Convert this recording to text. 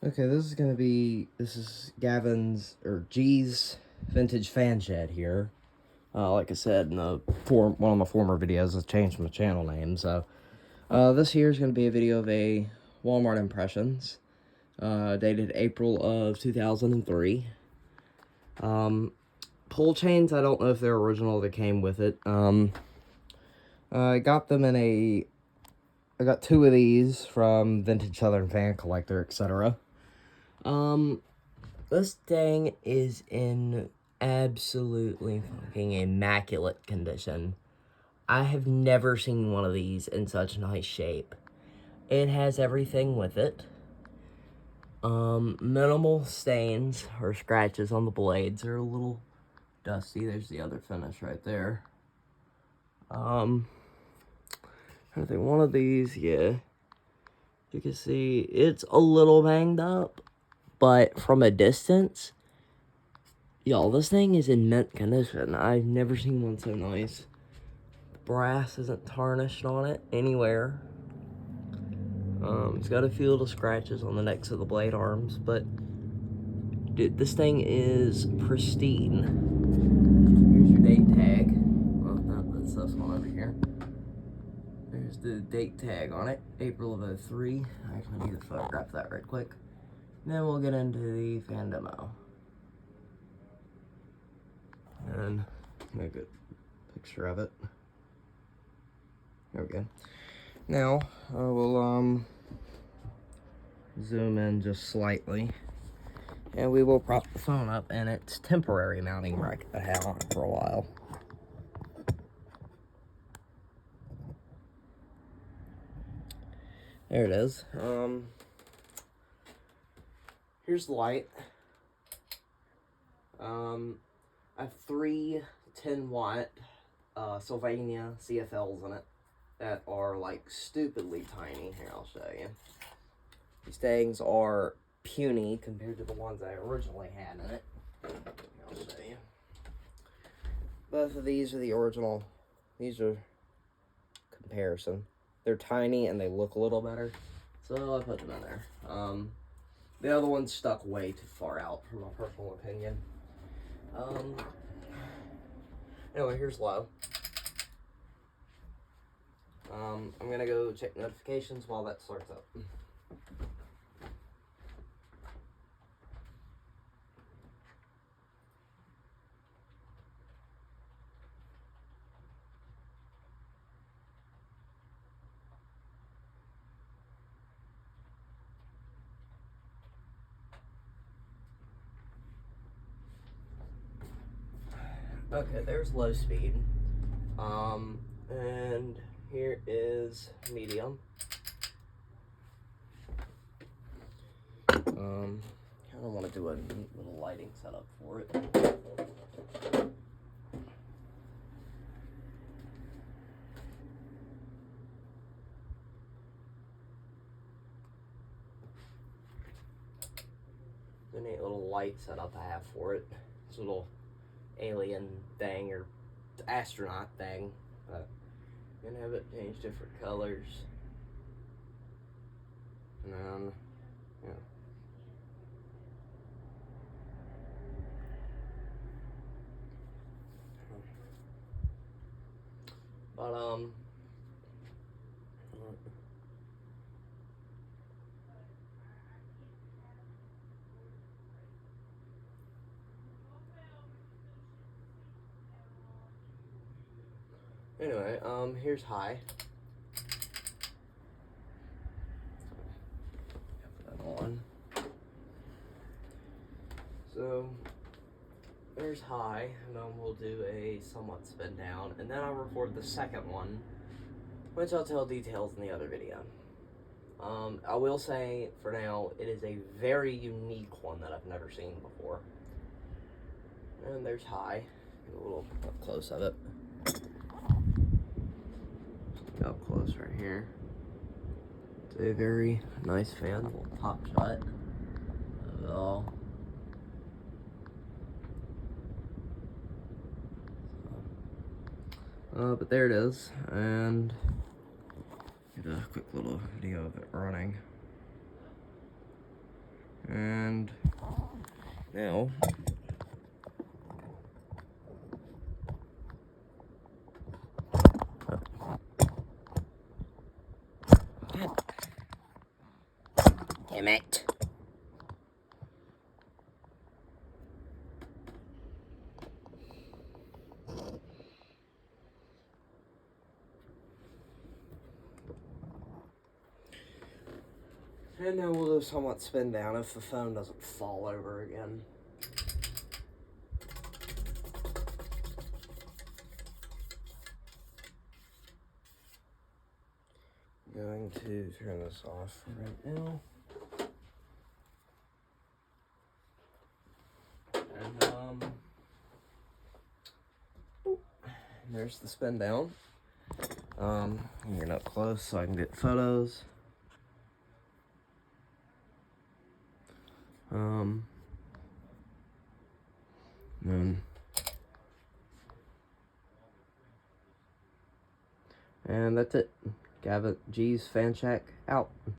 Okay, this is Gavin's, or G's vintage fan shed here. Like I said in one of my former videos, I changed my channel name, so this here is going to be a video of a Walmart Impressions, dated April of 2003. Pull chains, I don't know if they're original, that came with it. I got them I got two of these from Vintage Southern Fan Collector, etc. This thing is in absolutely fucking immaculate condition. I have never seen one of these in such nice shape. It has everything with it. Minimal stains or scratches on the blades. They're a little dusty. There's the other finish right there. I think one of these, yeah. You can see it's a little banged up, but from a distance, y'all, this thing is in mint condition. I've never seen one so nice. The brass isn't tarnished on it anywhere. It's got a few little scratches on the necks of the blade arms, but dude, this thing is pristine. Here's your date tag. Well, no, that's this one over here. There's the date tag on it, April of 03. I actually need to photograph that right quick. Then we'll get into the fan demo. And make a good picture of it. There we go. Now, we'll zoom in just slightly. And we will prop the phone up in its temporary mounting bracket that I had on it for a while. There it is. Here's the light. I have three 10-watt Sylvania CFLs in it that are like stupidly tiny. Here, I'll show you. These things are puny compared to the ones I originally had in it. I'll show you. Both of these are the original. These are comparison. They're tiny and they look a little better, so I put them in there. The other one's stuck way too far out, from my personal opinion. Anyway, here's low. I'm gonna go check notifications while that starts up. Okay, there's low speed. And here is medium. I don't want to do a neat little lighting setup for it. The neat little light setup I have for it. It's a little alien thing or astronaut thing. But I'm gonna have it change different colors. And then, yeah. But, anyway, here's high. Put that on. So, there's high, and then we'll do a somewhat spin down, and then I'll record the second one, which I'll tell details in the other video. I will say, for now, it is a very unique one that I've never seen before. And there's high. Get a little up close of it. Up close right here. It's a very nice fan, little top shot of it all. But there it is, and get a quick little video of it running. Now, damn it. And now we'll do somewhat spin down if the phone doesn't fall over again. I'm going to turn this off right now. And there's the spin down. You're up close so I can get photos. And that's it. Gavin G's Fan Shack out.